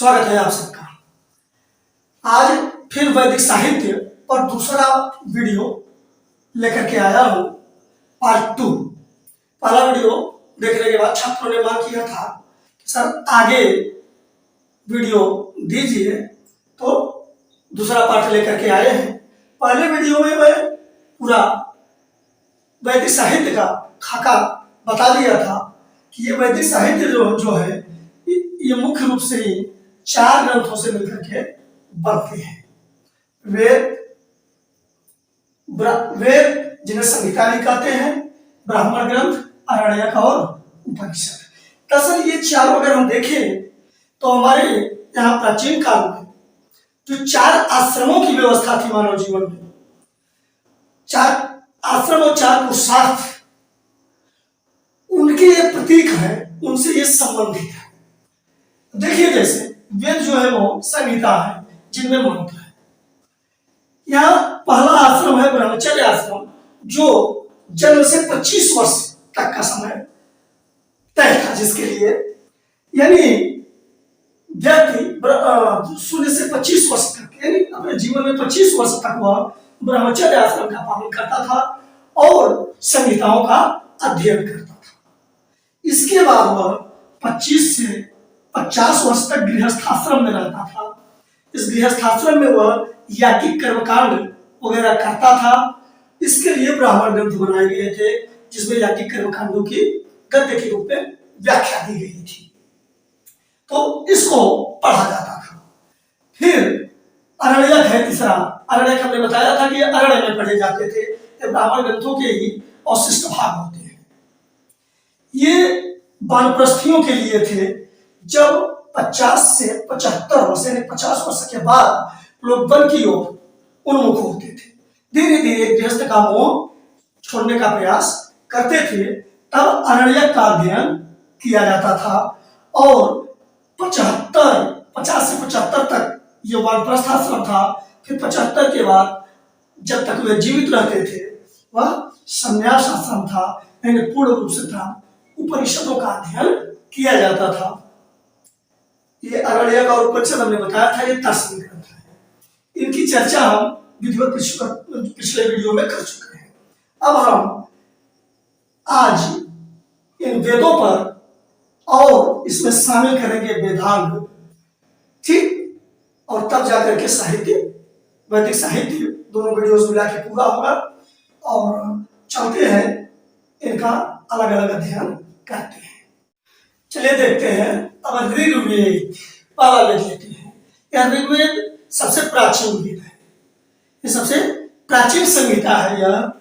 स्वागत है आप सबका। आज फिर वैदिक साहित्य पर दूसरा वीडियो लेकर के आया हूँ, पार्ट 2। पहला वीडियो देखने के बाद छात्रों ने मांग किया था कि सर आगे वीडियो दीजिए, तो दूसरा पार्ट लेकर के आए हैं। पहले वीडियो में मैं पूरा वैदिक साहित्य का खाका बता दिया था कि ये वैदिक साहित्य जो है ये मुख्य रूप से ही 4 ग्रंथों से मिलकर के बनते हैं। वेद जिन्हें संहिता भी कहते हैं, ब्राह्मण ग्रंथ, आरण्यक और उपनिषद। दरअसल ये चारों अगर हम देखें तो हमारे यहाँ प्राचीन काल में जो 4 आश्रमों की व्यवस्था थी मानव जीवन में, 4 आश्रम और 4 पुरुषार्थ, उनके ये प्रतीक है, उनसे ये संबंधित है। देखिए जैसे वेद जो है वो संहिता है जिनमें मंत्र है। यहाँ पहला आश्रम है ब्रह्मचर्य आश्रम, जो जन्म से 25 वर्ष तक का समय तय था, जिसके लिए यानी व्यक्ति 0 से 25 वर्ष तक यानी अपने जीवन में 25 वर्ष तक वह ब्रह्मचर्य आश्रम का पालन करता था और संहिताओं का अध्ययन करता था। इसके बाद वह 25 से 50 वर्ष तक गृहस्थाश्रम में रहता था। इस गृहस्थाश्रम में वह याज्ञिक कर्मकांड वगैरह करता था। इसके लिए ब्राह्मण ग्रंथ बनाए गए थे, जिसमें याज्ञिक कर्मकांडों की गद्य के रूप में व्याख्या दी गई थी, तो इसको पढ़ा जाता था। फिर आरण्यक है तीसरा। आरण्यक हमने बताया था कि अरण्य में पढ़े जाते थे, ये ब्राह्मण ग्रंथों के ही अवशिष्ट भाग होते हैं। ये वानप्रस्थियों के लिए थे। जब 50 से 75 वर्ष यानी 50 वर्ष के बाद लोग वन की ओर उन्मुख होते थे, धीरे धीरे गृहस्थ का मोह छोड़ने का प्रयास करते थे, तब अरण्यक का अध्ययन किया जाता था। और 50 से 75 तक ये वानप्रस्थ आश्रम था। फिर 75 के बाद जब तक वे जीवित रहते थे वह संन्यास आश्रम था, यानी पूर्ण रूप से था, उपनिषदों का अध्ययन किया जाता था। ये आरण्यक और उपनिषद हमने बताया था, ये दार्शनिक ग्रंथ है। इनकी चर्चा हम विधिवत पिछले वीडियो में कर चुके हैं। अब हम आज इन वेदों पर और इसमें शामिल करेंगे वेदांग, ठीक, और तब जाकर के साहित्य, वैदिक साहित्य दोनों वीडियोस मिला के पूरा होगा। और चलते हैं इनका अलग अलग अध्ययन करते हैं। चलिए देखते हैं। अब ऋग्वेद पहला वेद लेते हैं। यह ऋग्वेद सबसे प्राचीन वेद है, ये सबसे प्राचीन संहिता है यह।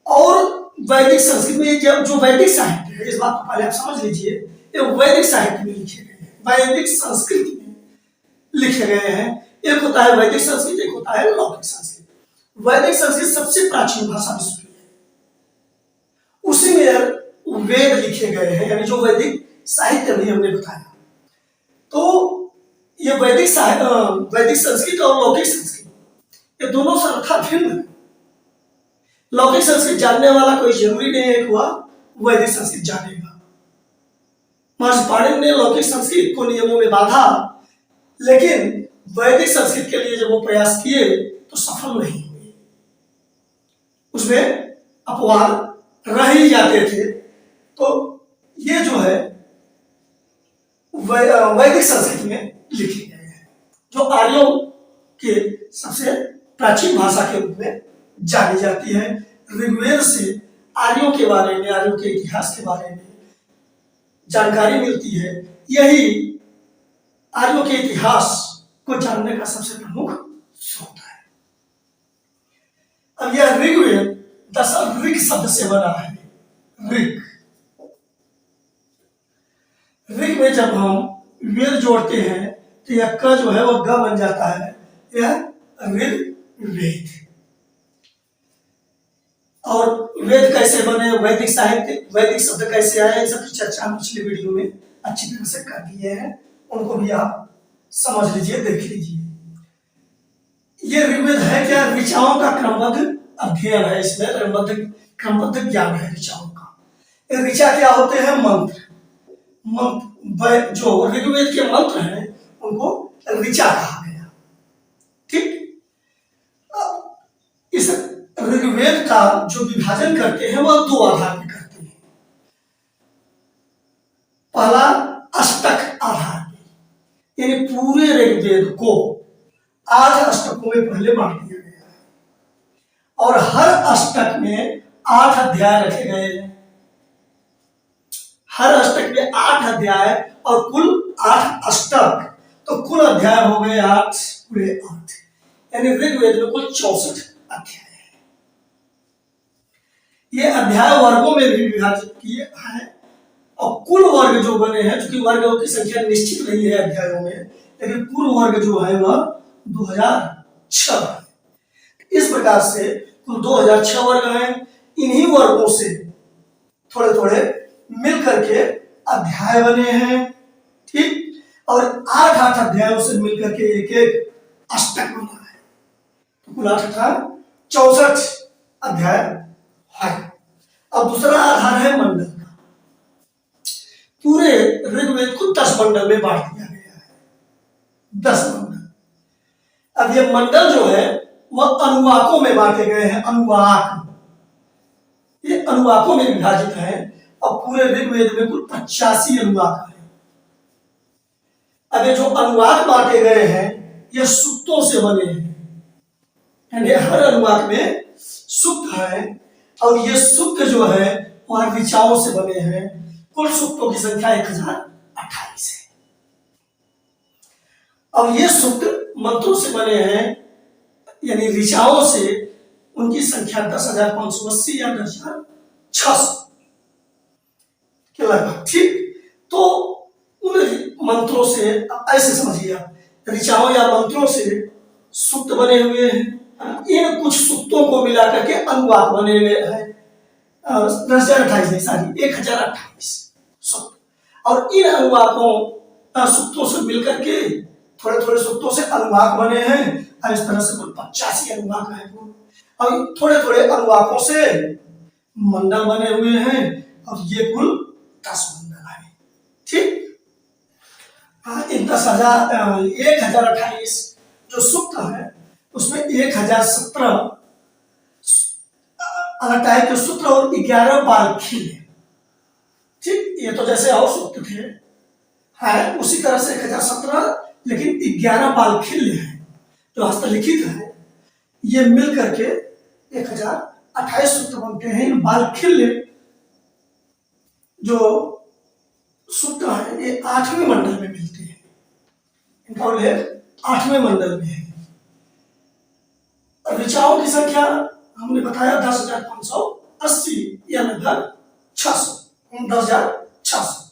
और वैदिक संस्कृत में जो वैदिक साहित्य है, इस बात को पहले आप समझ लीजिए, ये वैदिक साहित्य में लिखे गए हैं, वैदिक संस्कृत में लिखे गए हैं। एक होता है वैदिक संस्कृत, एक होता है लौकिक संस्कृत। वैदिक संस्कृत सबसे प्राचीन भाषा विश्व की है, उसी में वेद लिखे गए हैं, यानी जो वैदिक साहित्य भी हमने बताया। तो ये वैदिक संस्कृत और लौकिक संस्कृत ये दोनों सर्वथा भिन्न है। लौकिक संस्कृत जानने वाला कोई जरूरी नहीं है कि वह वैदिक संस्कृत जानेगा। महर्षि पाणिनि ने लौकिक संस्कृत को नियमों में बांधा, लेकिन वैदिक संस्कृत के लिए जब वो प्रयास किए तो सफल नहीं हुए, उसमें अपवाद रह ही जाते थे। तो ये जो है वैदिक संस्कृत में लिखे गए हैं, जो आर्यों के सबसे प्राचीन भाषा के रूप में जानी जाती है। ऋग्वेद से आर्यों के बारे में, आर्यों के इतिहास के बारे में जानकारी मिलती है। यही आर्यों के इतिहास को जानने का सबसे प्रमुख स्रोत है। अब यह ऋग्वेद दरअसल ऋग शब्द से बना है। ऋग में जब हम वेद जोड़ते हैं तो यह क जो है वह ग बन जाता है, यह ऋग्वेद। और वेद कैसे बने, वैदिक साहित्य, वैदिक शब्द कैसे आए, इन सब की चर्चा हम पिछले वीडियो में अच्छी तरह से कर दिए हैं, उनको भी आप समझ लीजिए, देख लीजिए। ये ऋग्वेद है क्या? ऋचाओं का क्रमबद्ध अध्ययन है, इसमें क्रमबद्ध ज्ञान है ऋचाओं का। ऋचा क्या होते हैं? मंत्र। जो ऋग्वेद के मंत्र हैं उनको ऋचा कहा गया। ठीक, इस ऋग्वेद का जो विभाजन करते हैं वह दो आधार पर करते हैं। पहला अष्टक आधार पर, यानी पूरे ऋग्वेद को 8 अष्टकों में पहले बांट दिया गया है और हर अष्टक में 8 अध्याय रखे गए हैं। हर अष्टक में 8 अध्याय और कुल 8 अष्टक, तो कुल अध्याय हो गए 8 पूरे 8, यानी ऋग्वेद में कुल 64 अध्याय है। ये अध्याय वर्गों में भी विभाजित किए हैं और कुल वर्ग जो बने हैं, चूंकि वर्गों की संख्या निश्चित नहीं है अध्यायों में, लेकिन कुल वर्ग जो है वह 2006 है। इस प्रकार से कुल 2006 वर्ग हैं। इन्हीं वर्गों से थोड़े थोड़े मिल करके अध्याय बने हैं। ठीक, और 8 अध्यायों से मिलकर के एक एक अष्टक बना है, तो कुल 8 64 अध्याय है। अब दूसरा आधार है मंडल का। पूरे ऋग्वेद को 10 मंडल में बांट दिया गया है, 10 मंडल। अब ये मंडल जो है वह अनुवाकों में बांटे गए हैं। अनुवाक, ये अनुवाकों में विभाजित है और पूरे ऋग्वेद में कुल 85 अनुवाक है। अब ये जो अनुवाक बांटे गए हैं ये सूक्तों से बने हैं, यानी हर अनुवाक में सूक्त है और ये सूक्त जो है वह ऋचाओं से बने हैं। कुल सूक्तों की संख्या 1028 है। अब ये सूक्त मंत्रों से बने हैं, यानी ऋचाओं से उनकी संख्या 10,580 या 10,600 के लगभग। ठीक, तो उन मंत्रों से ऐसे समझिए आप, ऋचाओं या मंत्रों से सूक्त बने हुए हैं। इन कुछ सूक्तों को मिलाकर के अनुवाक बने हुए हैं 10,028 नहीं, सारी 1,028 सूक्त। और इन अनुवाकों सूक्तों से मिलकर के थोड़े थोड़े सूक्तों से अनुवाक बने हैं और इस तरह से कुल 85 अनुवाक है। और थोड़े थोड़े अनुवाकों से मंडल बने हुए हैं और ये कुल 10 मंडल है। ठीक, इन 1,028 जो सूक्त है उसमें 1,017 अलग टाइप के सूत्र और 11 बालखिल है। ठीक, ये तो जैसे और सूक्त थे है उसी तरह से 1,017, लेकिन 11 बालखिल है जो हस्तलिखित है। ये मिल करके 1,028 सूत्र बनते हैं। इन बालखिल जो सूत्र है ये 8वें मंडल में मिलते हैं। इनका उल्लेख 8वें मंडल में है। ऋचाओं की संख्या हमने बताया 10,580 या लगभग 600, 10,600।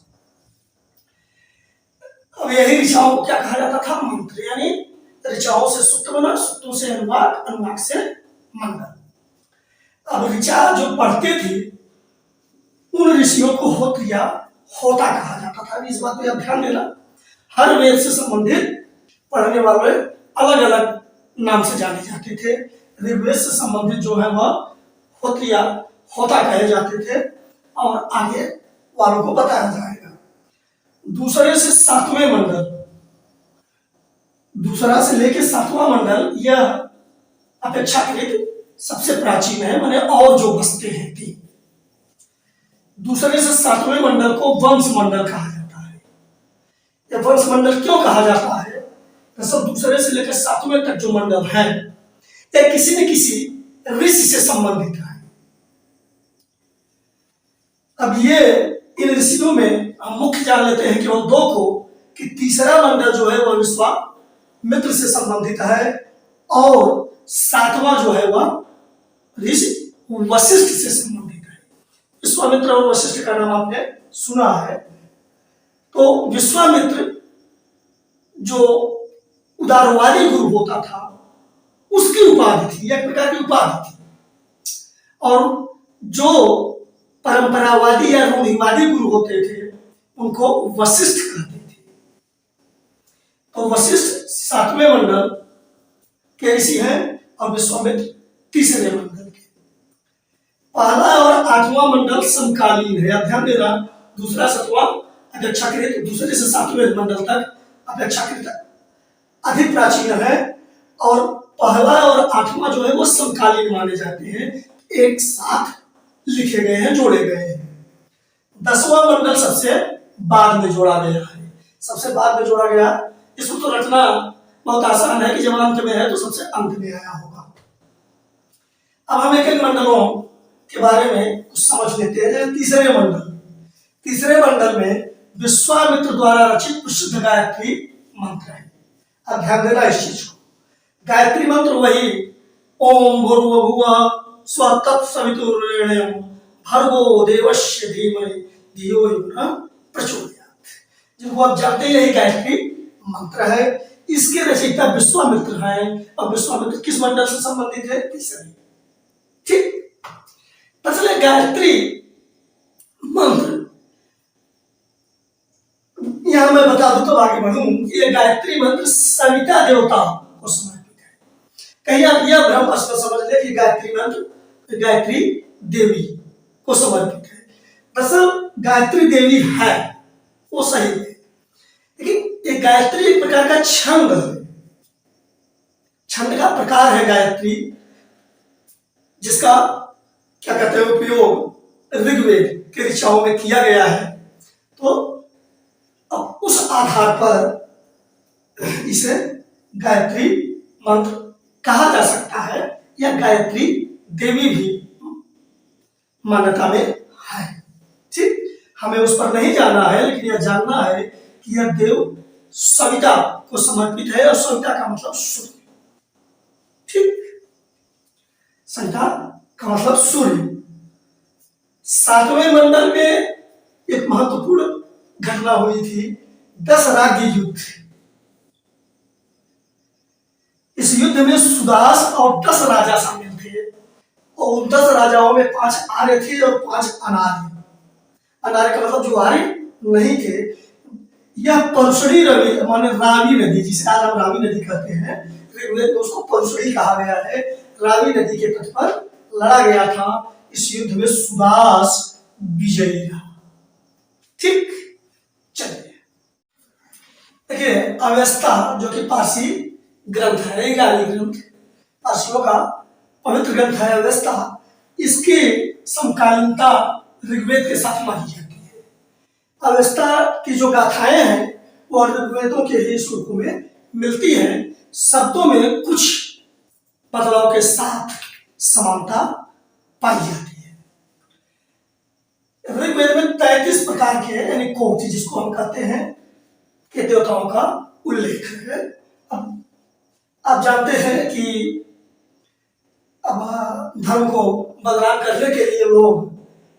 अब यही ऋचाओं को क्या कहा जाता था? मंत्र, यानी ऋचाओं से सूक्त बना, सूक्तों से अनुवाक, अनुवाक से मंडल। अब ऋचा जो पढ़ते थे उन ऋषियों को होत्रिया, होता कहा जाता था। इस बात पे आप ध्यान देना, हर वेद से संबंधित पढ़ने वाले अलग अलग नाम से जाने जाते थे। ऋग्वेद से संबंधित जो है वह होत्रिया, होता कहे जाते थे और आगे वालों को बताया जाएगा। दूसरे से 7वें मंडल, दूसरा से लेकर 7वां मंडल यह अपेक्षाकृत सबसे प्राचीन है, माने और जो बसते हैं तीन। दूसरे से 7वें मंडल को वंश मंडल कहा जाता है। यह वंश मंडल क्यों कहा जाता है? तो सब दूसरे से लेकर 7वें तक जो मंडल है यह किसी न किसी ऋषि से संबंधित है। अब ये इन ऋषियों में हम मुख्य जान लेते हैं केवल 2 को, कि तीसरा मंडल जो है वह विश्वामित्र से संबंधित है और 7वां जो है वह ऋषि वशिष्ठ से संबंधित है। विश्वामित्र और वशिष्ठ का नाम आपने सुना है। तो विश्वामित्र जो उदारवादी गुरु होता था उसकी उपाधि थी, एक प्रकार की उपाधि थी, और जो परंपरावादी या रूढ़िवादी गुरु होते थे उनको वशिष्ठ कहते थे। तो वशिष्ठ 7वें मंडल के ऋषि हैं और विश्वामित्र तीसरे मंडल के। पहला और 8वां मंडल समकालीन है, ध्यान देना। दूसरा 7वां अपेक्षाकृत, दूसरे से 7वें मंडल तक अपेक्षाकृत अधिक प्राचीन है और पहला और आठवां जो है वो समकालीन माने जाते हैं, एक साथ लिखे गए हैं, जोड़े गए हैं। 10वां मंडल सबसे बाद में जोड़ा गया है, सबसे बाद में जोड़ा गया। इसको तो रखना बहुत आसान है कि जब अंत में है तो सबसे अंत में आया होगा। अब हम एक एक मंडलों के बारे में कुछ समझ लेते हैं। तीसरे मंडल में विश्वामित्र द्वारा रचित प्रसिद्ध गायत्री मंत्र है। अब ध्यान देना इस चीज को। गायत्री मंत्र वही ओम भूर्भुवः स्वः तत्सवितुर्वरेण्यं भर्गो देवस्य धीमहि धियो यो न प्रचोदयात्, जिनको आप जानते हैं यही गायत्री मंत्र है। इसके रचयिता विश्वामित्र हैं और विश्वामित्र किस मंडल से संबंधित है? तीसरे। ठीक, दरअसल गायत्री मंत्र यहां मैं बता दूं तो आगे बढ़ूं, ये गायत्री मंत्र सविता देवता को समर्पित है। कहीं आप यह भ्रम प्रश्न समझ ले कि गायत्री मंत्र गायत्री देवी को समर्पित है। दरअसल गायत्री देवी है वो सही है, लेकिन ये गायत्री एक प्रकार का छंद है, छंद का प्रकार है गायत्री, जिसका क्या कहते हैं उपयोग ऋग्वेद के ऋचाओं में किया गया है। तो अब उस आधार पर इसे गायत्री मंत्र कहा जा सकता है या गायत्री देवी भी मान्यता में है। ठीक, हमें उस पर नहीं जाना है, लेकिन यह जानना है कि यह देव सविता को समर्पित है और सविता का मतलब सूर्य। ठीक, सविता का मतलब सूर्य। 7वें मंडल में एक महत्वपूर्ण घटना हुई थी, 10 राज्य युद्ध। इस युद्ध में सुदास और 10 राजा शामिल थे और उन 10 राजाओं में 5 आर्य थे और 5 अनार्य। अनार्य का मतलब जो आर्य नहीं थे। यह परुषणी रवि माने रावी नदी, जिसे आज हम रावी नदी कहते हैं, ऋग्वेद में उसको परुषणी कहा गया है। रावी नदी के तट पर लड़ा गया था। इस युद्ध में सुदास विजयी रहा। ठीक, चलिए देखिए, अवेस्ता जो कि पारसी ग्रंथ है, ईरानी ग्रंथ, पारसियों का पवित्र ग्रंथ है अवेस्ता, इसकी समकालीनता ऋग्वेद के साथ मानी जाती है। अवेस्ता की जो गाथाएं हैं वो ऋग्वेदों के ही श्लोकों में मिलती हैं, शब्दों में कुछ बदलाव के साथ समानता पाई जाती है। ऋग्वेद में 33 प्रकार के यानी कोटि, जिसको हम कहते हैं, के देवताओं का उल्लेख है। अब आप जानते हैं कि अब धर्म को बदनाम करने के लिए लोग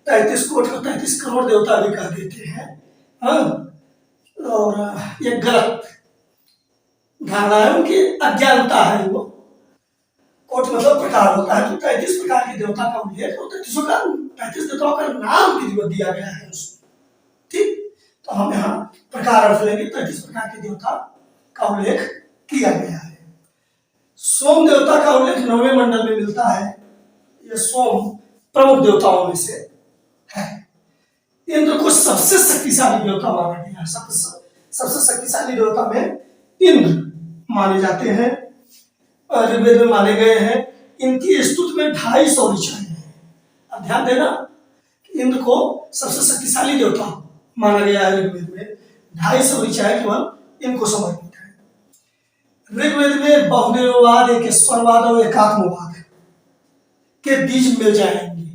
33 कोटि को 33 करोड़ देवता भी कह देते हैं। और ये गलत धारणा है, उनकी अज्ञानता है। वो कोटि मतलब प्रकार होता है, तो 33 प्रकार के देवता का उल्लेख होता है। 33 देवताओं का नाम भी दिया गया है उसमें। ठीक, तो हम यहाँ प्रकार अर्थ लेंगे, 33 प्रकार के देवता का उल्लेख किया गया है। सोम देवता का उल्लेख 9वें मंडल में मिलता है। यह सोम प्रमुख देवताओं में से है। इंद्र को सबसे शक्तिशाली देवता माना गया है। सबसे शक्तिशाली देवता में इंद्र माने जाते हैं, ऋग्वेद में माने गए हैं। इनकी स्तुति में 250 ऋचाएं हैं। अब ध्यान देना, इंद्र को सबसे शक्तिशाली देवता माना गया है ऋग्वेद में। 250 ऋचाएं केवल इनको समर्पित है। ऋग्वेद में बहुदेववाद, एकेश्वरवाद और एकात्मवाद के बीज मिल जाएंगे,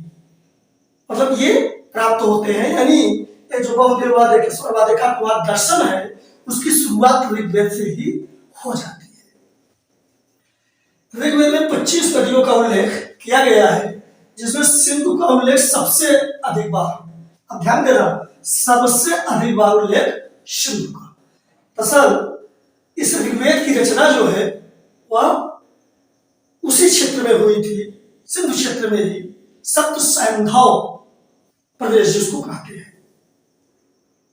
मतलब ये प्राप्त होते हैं। यानी ये जो बहुदेववाद, एकेश्वरवाद, एकात्मवाद दर्शन है, उसकी शुरुआत ऋग्वेद से ही हो जाती है। ऋग्वेद में 25 नदियों का उल्लेख किया गया है, जिसमें सिंधु का उल्लेख सबसे अधिक बार। अब ध्यान देना, सबसे अधिक बार उल्लेख सिंधु का। दरअसल इस ऋग्वेद की रचना जो है वह उसी क्षेत्र में हुई थी, सिंधु क्षेत्र में ही, सप्त सैंधव प्रदेश जिसको कहते हैं।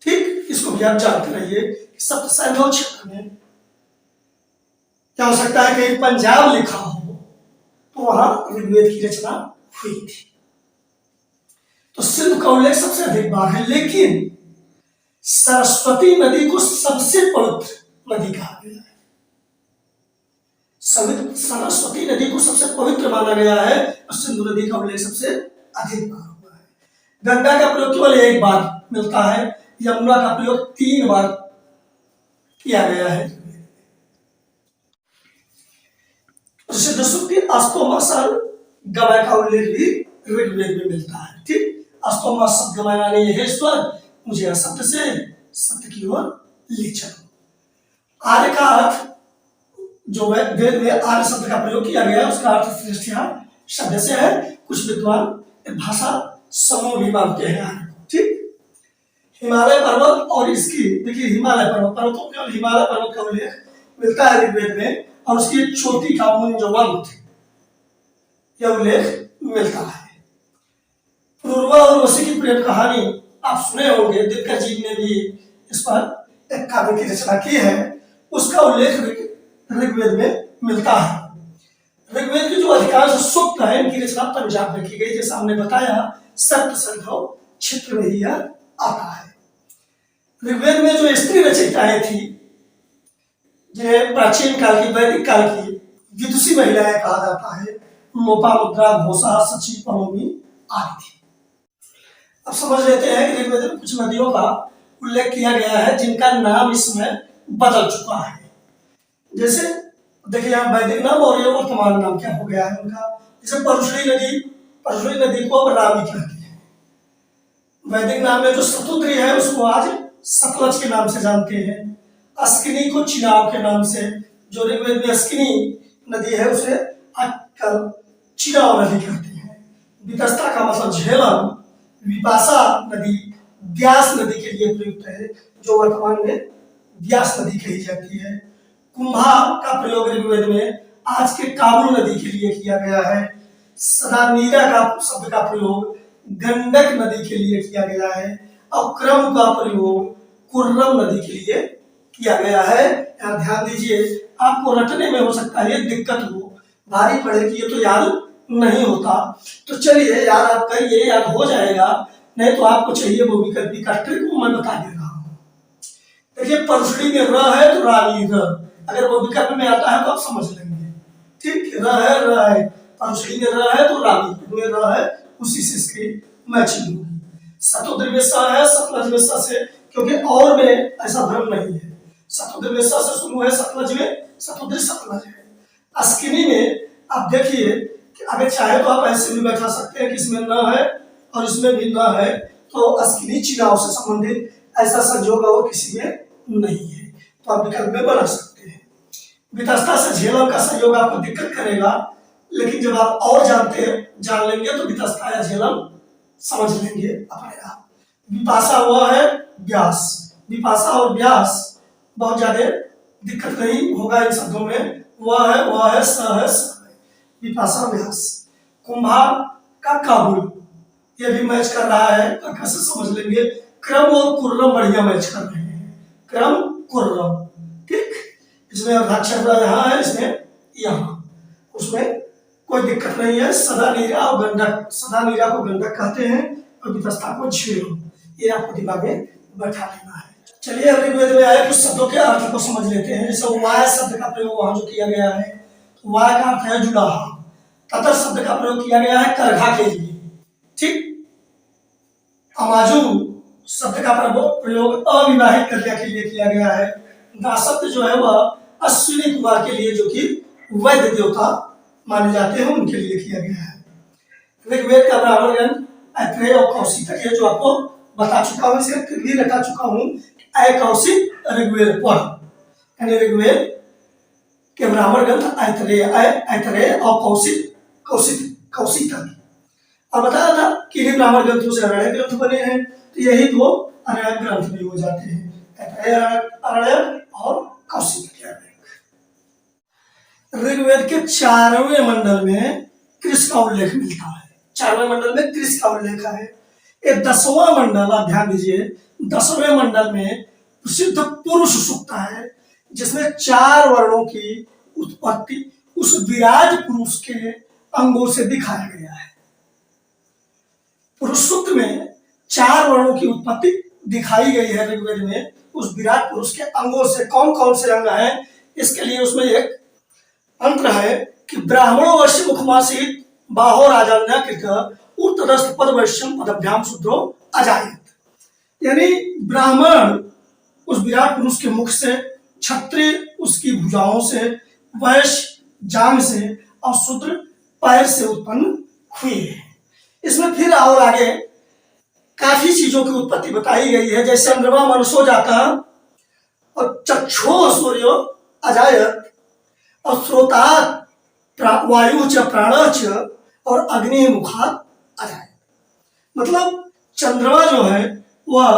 ठीक, इसको भी आप जानते रहिए। सप्त सैंधव क्षेत्र में क्या हो सकता है, कहीं पंजाब लिखा हो तो वहां ऋग्वेद की रचना हुई थी। तो सिंधु का उल्लेख सबसे अधिक बार है, लेकिन सरस्वती नदी को सबसे पवित्र नदी कहा गया है। सरस्वती नदी को सबसे पवित्र माना गया है और सिंधु नदी का उल्लेख सबसे अधिक बार हुआ है। गंगा का प्रयोग केवल एक बार मिलता है, यमुना का प्रयोग 3 बार किया गया है। प्रसिद्ध सूक्ति अस्तोमासन गमय का उल्लेख भी ऋग्वेद में मिलता है। ठीक, अस्तोमा शब्द गमय माने ये ईश्वर मुझे असत्य से सत्य की ओर ले चलो। आर्य का अर्थ जो वेद में आर्य शब्द का प्रयोग किया गया है उसका अर्थ श्रेष्ठिया शब्द से है। कुछ विद्वान भाषा समूह भी मानते हैं आर्य को। ठीक, हिमालय पर्वत और इसकी देखिए हिमालय पर्वतों केवल हिमालय पर्वत का उल्लेख मिलता है ऋग्वेद में और उसकी चोटी का मुंजवंत यह उल्लेख मिलता है। पूर्वा और वशी की प्रेम कहानी आप सुने होंगे, दिनकर जी ने भी इस पर एक काव्य की रचना की है, उसका उल्लेख ऋग्वेद में मिलता है। ऋग्वेद की जो अधिकांश सूक्त है इनकी रचना पंजाब में की गई, जैसा हमने बताया सप्त संधव क्षेत्र में ही यह आता है। ऋग्वेद में जो स्त्री रचयिताएं थी जिन्हें प्राचीन काल की वैदिक काल की विदुषी महिलाएं कहा जाता है, लोपामुद्रा, घोषा, सची, पनोमी आदि थी। अब समझ लेते हैं कि ऋग्वेद में कुछ नदियों का उल्लेख किया गया है जिनका नाम इसमें बदल चुका है। जैसे देखिए यहाँ वैदिक नाम और ये वर्तमान नाम क्या हो गया है उनका। जैसे परशुरी नदी को अब रावी कहते हैं। वैदिक नाम में जो शतुद्री है उसको आज सतलज के नाम से जानते हैं। अस्किनी को चिनाव के नाम से, जो ऋग्वेद में अस्किनी नदी है उसे आजकल चिनाव नदी कहते हैं। वितस्ता का मतलब झेलम, विपाशा नदी व्यास नदी के लिए प्रयुक्त है जो वर्तमान में व्यास नदी कही जाती है। कुंभा का प्रयोग ऋग्वेद में आज के काबुल नदी के लिए किया गया है। सदानीरा का शब्द का प्रयोग गंडक नदी के लिए किया गया है और क्रम का प्रयोग कुर्रम नदी के लिए किया गया है। यार ध्यान दीजिए, आपको रटने में हो सकता है ये दिक्कत हो, भारी पड़े कि ये तो याद नहीं होता, तो चलिए याद आप करिए, याद हो जाएगा। नहीं तो आपको चाहिए वो विकल्प का ट्रिक मैं बता दे रहा हूँ। देखिए परसुड़ी में र है तो रावी र, अगर वो विकल्प में आता है तो आप समझ लेंगे। ठीक, र है परसुड़ी में र है तो रावी में र है, उसी से इसकी मैचिंग होगी। शतुद्री में स है, सतलज में स से, क्योंकि और में ऐसा भ्रम नहीं है। शतुद्री में स से शुरू है, सतलज में शतुद्री सतलज है। अस्किनी में आप देखिए कि अगर चाहे तो आप ऐसे भी बैठा सकते हैं कि इसमें न है और इसमें भी न है, तो अस्किनी चिनाव से संबंधित ऐसा संयोग वो किसी में नहीं है, तो आप विकल्प में बना सकते हैं। वितस्ता से झेलम का संयोग आपको दिक्कत करेगा, लेकिन जब आप और जान लेंगे तो वितस्ता या झेलम समझ लेंगे अपने आप। विपाशा वह है व्यास, विपाशा और व्यास बहुत ज्यादा दिक्कत नहीं होगा इन शब्दों में। वह है स है विपाशा व्यास। कुंभा का काबुल ये भी मैच कर रहा है, तो कैसे समझ लेंगे। क्रम और कुर्रम बढ़िया मैच कर रहे हैं, क्रम कुर्रम। ठीक, इसमें अर्धाक्षर यहाँ है, इसमें यहाँ, उसमें कोई दिक्कत नहीं है। सदा नीरा और गंडक, सदा नीरा को गंडक कहते हैं और वितस्ता को झेलम, ये आपको दिमाग में बैठा लेना है। चलिए ऋग्वेद में आए कुछ शब्दों के अर्थ को समझ लेते हैं। जैसे वाय शब्द का प्रयोग वहां जो किया गया है, वाय का अर्थ है जुलाहा। ततर शब्द का प्रयोग किया गया है करघा के लिए। ठीक, अमाजू शब्द का प्रयोग अविवाहित कन्या के लिए किया गया है। दासत्व जो है वह अश्विनी कुमार के लिए, जो कि वैद्य देवता माने जाते हैं, उनके लिए किया गया है। ऋग्वेद का ब्राह्मण ग्रंथ ऐत्रेय और कौशिक है, जो आपको बता चुका हूँ, इसे भी रटा चुका हूँ। ऐ कौशिक ऋग्वेद पढ़, यानी ऋग्वेद के ब्राह्मण ग्रंथ ऐत्रेय और कौशिक और बताया था कि इन्हीं ब्राह्मण ग्रंथों से अरण्य ग्रंथ बने हैं, तो यही दो अरण्य ग्रंथ भी हो जाते हैं, अरण्य और कौशिक। ऋग्वेद के 4वें मंडल में कृष का उल्लेख मिलता है। 4वें मंडल में कृष का उल्लेख है। ये 10वां मंडल, आप ध्यान दीजिए, 10वें मंडल में प्रसिद्ध पुरुष सूक्त है, जिसमें 4 वर्णों की उत्पत्ति उस विराट पुरुष के अंगों से दिखाया गया है। पुरुष सूक्त में 4 वर्णों की उत्पत्ति दिखाई गई है ऋग्वेद में, उस विराट पुरुष के अंगों से। कौन कौन से अंग हैं, इसके लिए उसमें एक अंतर है कि ब्राह्मणो वश्य मुखमासीत बाहो राजान्या कृत उत्तरस्थ पद वैश्यम पदभ्याम शूद्रो अजायत। यानी ब्राह्मण उस विराट पुरुष के मुख से, क्षत्रिय उसकी भुजाओं से, वैश्य जांग से और शूद्र पैर से उत्पन्न हुए हैं। इसमें फिर और आगे काफी चीजों की उत्पत्ति बताई गई है, जैसे चंद्रमा मनुष्यो जाता और चक्षो सूर्यो अजायत और स्रोता वायु च प्राण च और अग्नि मुखात अजायत। मतलब चंद्रमा जो है वह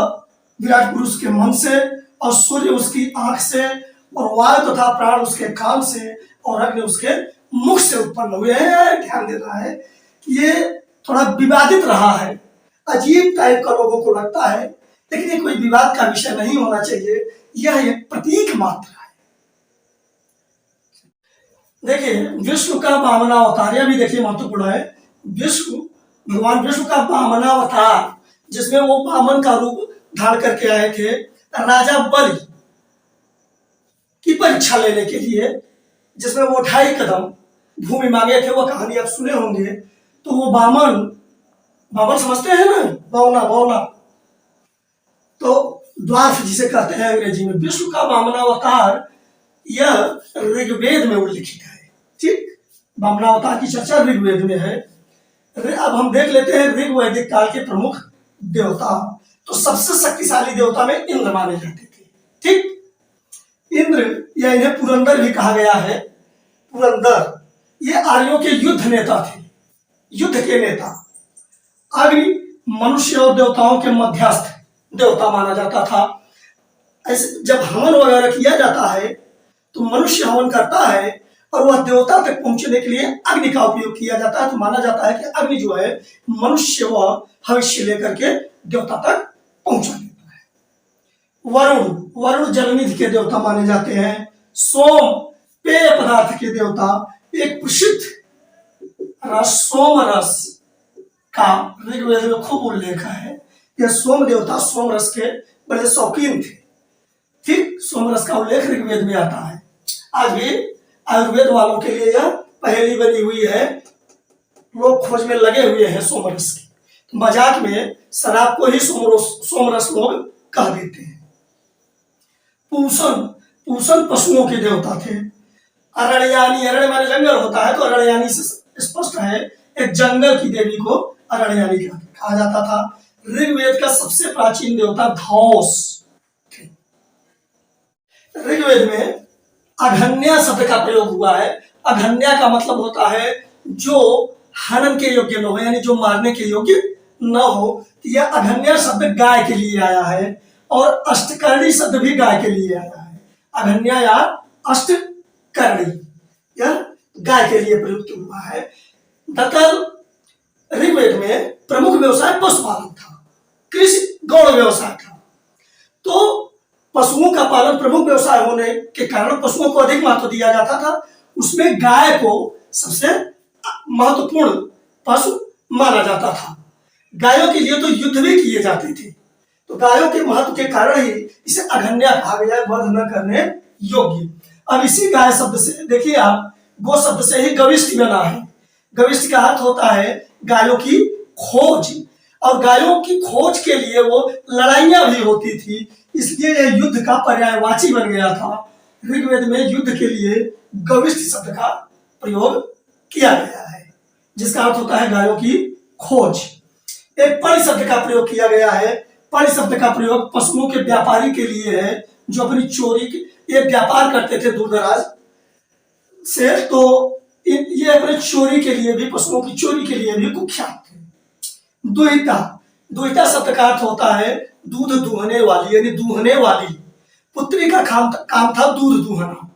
विराट पुरुष के मन से, और सूर्य उसकी आंख से, और वायु तथा प्राण उसके कान से, और अग्नि उसके मुख से उत्पन्न हुए हैं। ध्यान देना है कि ये थोड़ा विवादित रहा है, अजीब टाइप का लोगों को लगता है, लेकिन ये कोई विवाद का विषय नहीं होना चाहिए। यह एक प्रतीक मात्र है। देखिए विष्णु का वामनावतार, यह भी देखिए महत्वपूर्ण है। विष्णु, भगवान विष्णु का वामनावतार, जिसमें वो वामन का रूप धारण करके आए थे राजा बलि की परीक्षा लेने के लिए, जिसमें वो 2.5 कदम भूमि मांगे थे। वो कहानी आप सुने होंगे। तो वो वामन समझते हैं ना, बावना, तो द्वार्फ जिसे कहते हैं अंग्रेजी में। विष्णु का वामनावतार यह ऋग्वेद में उल्लिखित है। ठीक, वामनावतार की चर्चा ऋग्वेद में है। अब हम देख लेते हैं ऋग वैदिक काल के प्रमुख देवता। तो सबसे शक्तिशाली देवता में इंद्र माने जाते थे। ठीक, इंद्र या इन्हें पुरंदर भी कहा गया है। पुरंदर ये आर्यों के युद्ध नेता थे, युद्ध के नेता। अग्नि मनुष्य और देवताओं के मध्यस्थ देवता माना जाता था। ऐसे जब हवन वगैरह किया जाता है तो मनुष्य हवन करता है और वह देवता तक पहुंचने के लिए अग्नि का उपयोग किया जाता है। तो माना जाता है कि अग्नि जो है मनुष्य व भविष्य लेकर के देवता तक पहुंचा देता है। वरुण जलनिधि के देवता माने जाते हैं। सोम पेय पदार्थ के देवता। एक प्रसिद्ध रस सोम रस का ऋग्वेद में खूब उल्लेख है। यह सोम देवता सोम रस के बड़े शौकीन थे। ठीक, सोम रस का उल्लेख ऋग्वेद में आता है। आज भी आयुर्वेद वालों के लिए यह पहेली बनी हुई है। लोग खोज में लगे हुए हैं सोमरस की। तो मजाक में शराब को ही सोमरस लोग कह देते हैं। पूषण पशुओं के देवता थे। अरण्यानी, अरण्य माने जंगल होता है, तो अरण्यानी से स्पष्ट है एक जंगल की देवी को अरण्यानी कहा जाता था। ऋग्वेद का सबसे प्राचीन देवता धौस थे। ऋग्वेद में अघन्या शब्द का प्रयोग हुआ है। अघन्या का मतलब होता है जो हनन के योग्य न हो, यानी जो मारने के योग्य न हो। यह अघन्या शब्द गाय के लिए आया है, और अष्टकर्णी शब्द भी गाय के लिए आया है। अघन्या या अष्टकर्णी यह गाय के लिए प्रयुक्त हुआ है। दरअसल ऋग्वेद में प्रमुख व्यवसाय पशुपालन था, कृषि गौण व्यवसाय था। तो पशुओं का पालन प्रमुख व्यवसाय होने के कारण पशुओं को अधिक महत्व दिया जाता था। उसमें गाय को सबसे महत्वपूर्ण पशु माना जाता था। गायों के लिए तो युद्ध भी किए जाते थे। तो गायों के महत्व के कारण ही इसे अघन्या कहा गया, वध न करने योग्य। अब इसी गाय शब्द से देखिए आप, गो शब्द से ही गविष्ठ बना है। गविष्ठ का अर्थ होता है गायों की खोज, और गायों की खोज के लिए वो लड़ाइयां भी होती थी, इसलिए यह युद्ध का पर्यायवाची बन गया था। ऋग्वेद में युद्ध के लिए गविष्ठ शब्द का प्रयोग किया गया है, जिसका अर्थ होता है गायों की खोज। एक परि शब्द का प्रयोग किया गया है। परि शब्द का प्रयोग पशुओं के व्यापारी के लिए है, जो अपनी चोरी ये व्यापार करते थे दूर दराज से। तो ये अपने चोरी के लिए भी, पशुओं की चोरी के लिए भी कुख्यात थे। दुहिता शब्द का अर्थ होता है दूध दूहने वाली, यानी दूहने वाली। पुत्री का काम था दूध दूहना,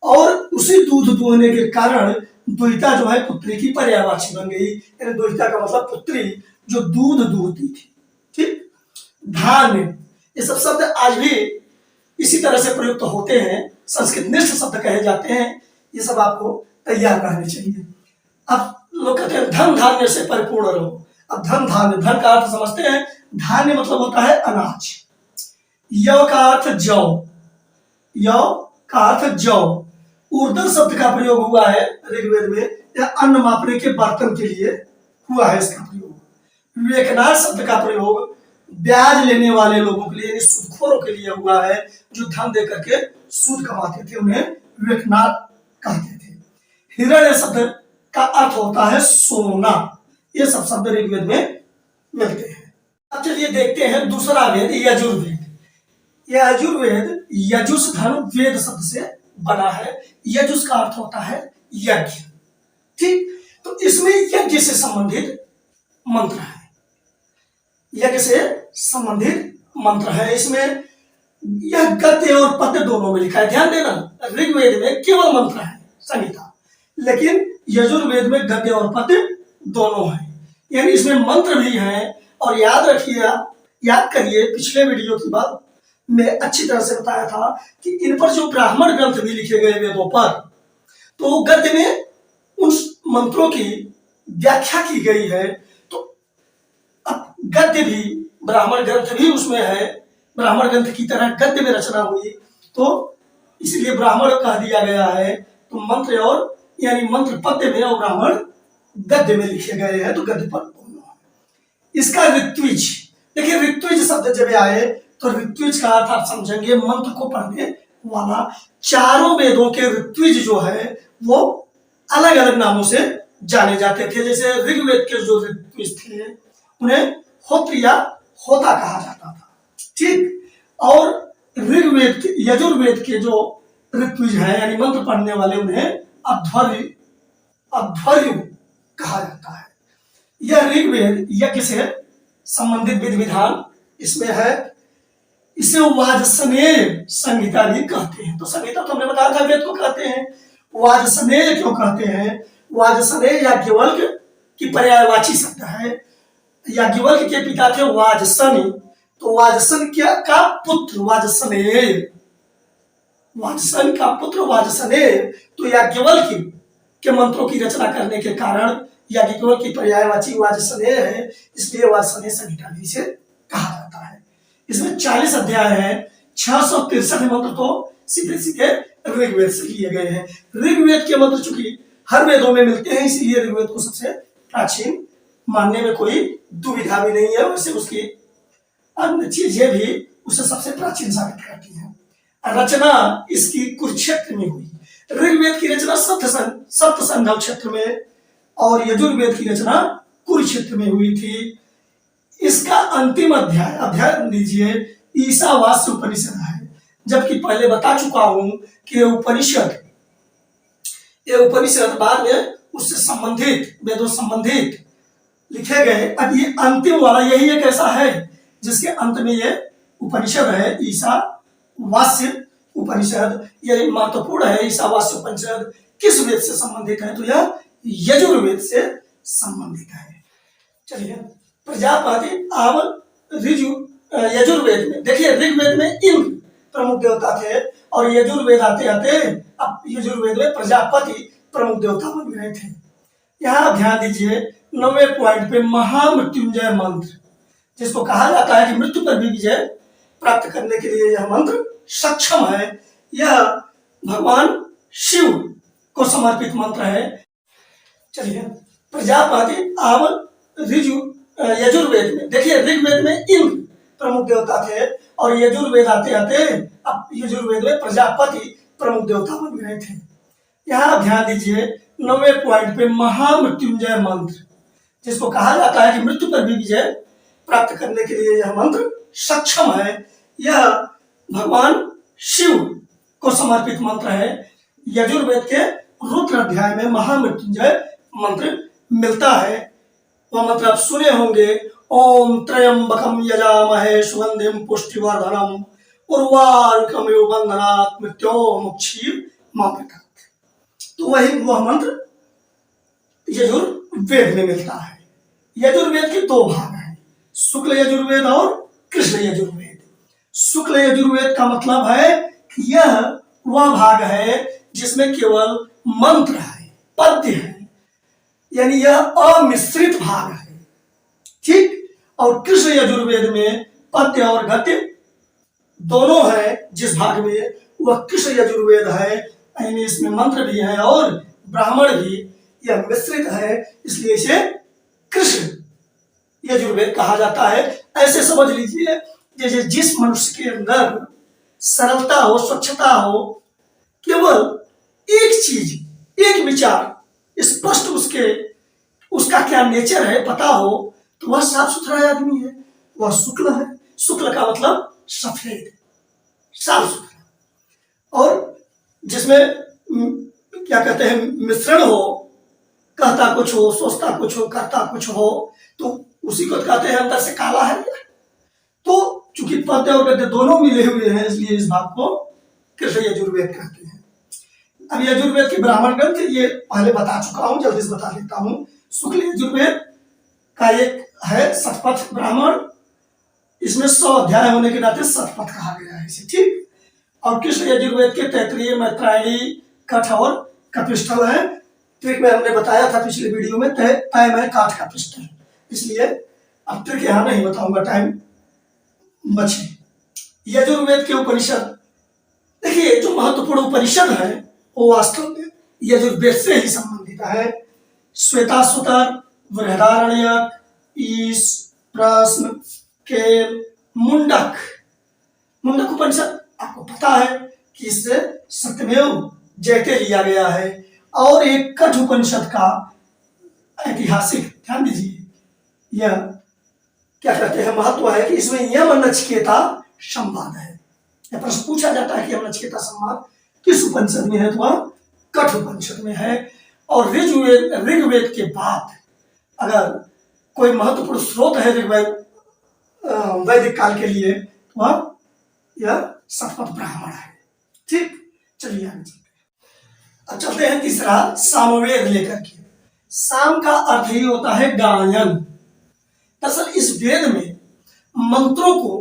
और उसी दूध दूहने के कारण दुहिता जो है पुत्री की पर्यायवाची बन गई। यानी दुहिता का मतलब पुत्री जो दूध दूहती थी। ठीक, धान्य, ये सब शब्द आज भी इसी तरह से प्रयुक्त होते हैं, संस्कृत निष्ठ शब्द कहे जाते हैं। ये सब आपको तैयार रहने चाहिए। अब लोग कहते हैं धन धान्य से परिपूर्ण रहो। अब धन धान्य, धन का अर्थ समझते हैं। धान्य मतलब होता है अनाज। यव का अर्थ जौ, यव का अर्थ जौ। ऊर्ध्व शब्द का प्रयोग हुआ है ऋग्वेद में, या अन्न मापने के बर्तन के लिए हुआ है इसका प्रयोग। विवेकनाथ शब्द का प्रयोग ब्याज लेने वाले लोगों के लिए, यानी सूदखोरों के लिए हुआ है, जो धन दे करके सूद कमाते थे, उन्हें विवेकनाथ कहते थे। हिरण्य शब्द का अर्थ होता है सोना। ये सब शब्द ऋग्वेद में मिलते हैं। अब चलिए देखते हैं दूसरा वेद, यजुर्वेद। यजुर्वेद यजुष धन वेद शब्द से बना है। यजुष का अर्थ होता है यज्ञ। ठीक, तो इसमें यज्ञ से संबंधित मंत्र है, यज्ञ से संबंधित मंत्र है। इसमें यह गद्य और पद्य दोनों में लिखा है। ध्यान देना, ऋग्वेद में केवल मंत्र है, संहिता, लेकिन यजुर्वेद में गद्य और पद्य दोनों है, यानी इसमें मंत्र भी है। और याद रखिए, याद करिए, पिछले वीडियो की बात में अच्छी तरह से बताया था कि इन पर जो ब्राह्मण ग्रंथ भी लिखे गए वेदों पर, तो गद्य में उन मंत्रों की व्याख्या की गई है। तो अब गद्य भी, ब्राह्मण ग्रंथ भी उसमें है, ब्राह्मण ग्रंथ की तरह गद्य में रचना हुई, तो इसलिए ब्राह्मण कह दिया गया है। तो मंत्र और यानी मंत्र पद्य में और ब्राह्मण गद्य में लिखे गए हैं, तो गद्य पर दोनों है। इसका ऋत्विज, देखिए ऋत्विज शब्द जब आए तो ऋत्विज का अर्थ आप समझेंगे मंत्र को पढ़ने वाला। चारों वेदों के ऋत्विज जो है वो अलग अलग नामों से जाने जाते थे। जैसे ऋग्वेद के जो ऋत्विज थे उन्हें होत्र या होता कहा जाता था। ठीक, और ऋग्वेद के, यजुर्वेद के जो ऋत्विज हैं यानी मंत्र पढ़ने वाले, उन्हें अध्वर्यु कहा जाता है। यह ऋग्वेद यज्ञ से संबंधित विधि विधान इसमें है। इसे वाजसनेय संहिता भी कहते हैं। तो संहिता तो हमने बताया था वेद को कहते हैं। वाजसनेय क्यों कहते हैं? वाजसनेय याज्ञवल्क्य की पर्यायवाची शब्द है। याज्ञवल्क्य के पिता थे वाजसन, तो वाजसन का पुत्र वाजसनेय, वाजसन का पुत्र वाजसनेय। तो याज्ञवल्क्य के मंत्रों की रचना करने के कारण याज्ञवल्क्य की पर्यायवाची वाजसनेय है, इसलिए वाजसनेय संहिता भी इसे कहा जाता है। इसमें 40 अध्याय हैं, 663 मंत्र तो सीधे सीधे ऋग्वेद से लिए गए हैं। ऋग्वेद के मंत्र चूंकि हर वेदों में मिलते हैं, इसलिए ऋग्वेद को सबसे प्राचीन मानने में कोई दुविधा भी नहीं है। वैसे उसकी अन्य चीजें भी उसे सबसे प्राचीन साबित करती हैं। रचना इसकी कुरुक्षेत्र में हुई। ऋग्वेद की रचना सप्त संधव क्षेत्र में और यजुर्वेद की रचना कुरुक्षेत्र में हुई थी। इसका अंतिम अध्याय लीजिए, ईशावास्य उपनिषद है। जबकि पहले बता चुका हूं कि ये उपनिषद बाद में उससे संबंधित, वेदों संबंधित लिखे गए। अब ये अंतिम वाला यही एक ऐसा है जिसके अंत में ये उपनिषद है, ईशावास्य उपनिषद। यह महत्वपूर्ण है। ईशावास्य उपनिषद किस वेद से संबंधित है? तो यह यजुर्वेद से संबंधित है। चलिए, प्रजापति अब यजुर्वेद में देखिए, ऋग्वेद में इंद्र प्रमुख देवता थे और यजुर्वेद आते आते अब यजुर्वेद में प्रजापति प्रमुख देवता बन गए थे। यहाँ ध्यान दीजिए, 9वें पॉइंट पे महामृत्युंजय मंत्र, जिसको कहा जाता है कि मृत्यु पर भी विजय प्राप्त करने के लिए यह मंत्र सक्षम है। यह भगवान शिव को समर्पित मंत्र है। चलिए, प्रजापति अब यजुर्वेद में देखिए, ऋग्वेद में इंद्र प्रमुख देवता थे और यजुर्वेद आते आते अब यजुर्वेद में प्रजापति प्रमुख देवता बन गए थे। यहाँ ध्यान दीजिए, 9वें पॉइंट पे महामृत्युंजय मंत्र, जिसको कहा जाता है कि मृत्यु पर भी विजय प्राप्त करने के लिए यह मंत्र सक्षम है। यह भगवान शिव को समर्पित मंत्र है। यजुर्वेद के रुद्र अध्याय में महामृत्युंजय मंत्र मिलता है। वह मंत्र आप सुने होंगे, ओम त्र्यंबकम यजामहे सुगंधिम पुष्टिवर्धनम उर्वारुकमिव बंधनात् मृत्योर्मुक्षीयमामृतात्। तो वह मंत्र यजुर्वेद में मिलता है। यजुर्वेद के दो भाग हैं, शुक्ल यजुर्वेद और कृष्ण यजुर्वेद। शुक्ल यजुर्वेद का मतलब है कि यह वह भाग है जिसमें केवल मंत्र है, पद्य है, यानी यह अमिश्रित भाग है। ठीक, और कृष्ण यजुर्वेद में पद्य और गद्य दोनों है। जिस भाग में वह कृष्ण यजुर्वेद है यानी इसमें मंत्र भी है और ब्राह्मण भी, यह मिश्रित है, इसलिए इसे कृष्ण यजुर्वेद कहा जाता है। ऐसे समझ लीजिए जैसे जिस मनुष्य के अंदर सरलता हो, स्वच्छता हो, केवल एक चीज, एक विचार स्पष्ट उसका क्या नेचर है पता हो, तो वह साफ सुथरा आदमी है, वह शुक्ल है। शुक्ल का मतलब सफेद, साफ सुथरा। और जिसमें क्या कहते हैं, मिश्रण हो, कहता कुछ हो, सोचता कुछ हो, करता कुछ हो, तो उसी को कहते हैं अंदर से काला है। तो चूंकि पद्य और गद्य दोनों मिले हुए हैं, इसलिए इस भाग को कृष्ण यजुर्वेद कहते हैं। अब यजुर्वेद के ब्राह्मण ग्रंथ ये पहले बता चुका हूं, जल्दी से बता देता हूं। शुक्ल यजुर्वेद का एक है शतपथ ब्राह्मण, इसमें 100 अध्याय होने के नाते शतपथ कहा गया है इसे, ठीक। और कृष्ण यजुर्वेद के तैतरीय, मैत्रायणी, कठ और कपिष्ठल है। ट्रिक में हमने बताया था पिछले वीडियो में, तय में काठ का पिष्ठल, इसलिए अब ट्रिक यहां नहीं बताऊंगा, टाइम बचे। यजुर्वेद के उपनिषद, देखिए जो महत्वपूर्ण उपनिषद है वो वास्तव में यजुर्वेद से ही संबंधित है। श्वेताश्वतर, बृहदारण्यक, ईश, प्रश्न, केल, मुंडक। मुंडक उपनिषद आपको पता है कि इससे सत्यमेव जयते लिया गया है। और एक कठ उपनिषद का ऐतिहासिक, ध्यान दीजिए, यह क्या कहते हैं, महत्व है कि इसमें यम नचिकेता संवाद है। यह प्रश्न पूछा जाता है कि यम नचिकेता संवाद किस उपनिषद में है, तो वह कठ उपनिषद में है। और ऋग्वेद के बाद अगर कोई महत्वपूर्ण स्रोत है ऋग्वेद वैदिक काल के लिए, तो वह यह शतपथ ब्राह्मण है, ठीक। चलिए आगे चलते हैं। अब चलते हैं तीसरा, सामवेद लेकर के। साम का अर्थ ही होता है गायन। दरअसल इस वेद में मंत्रों को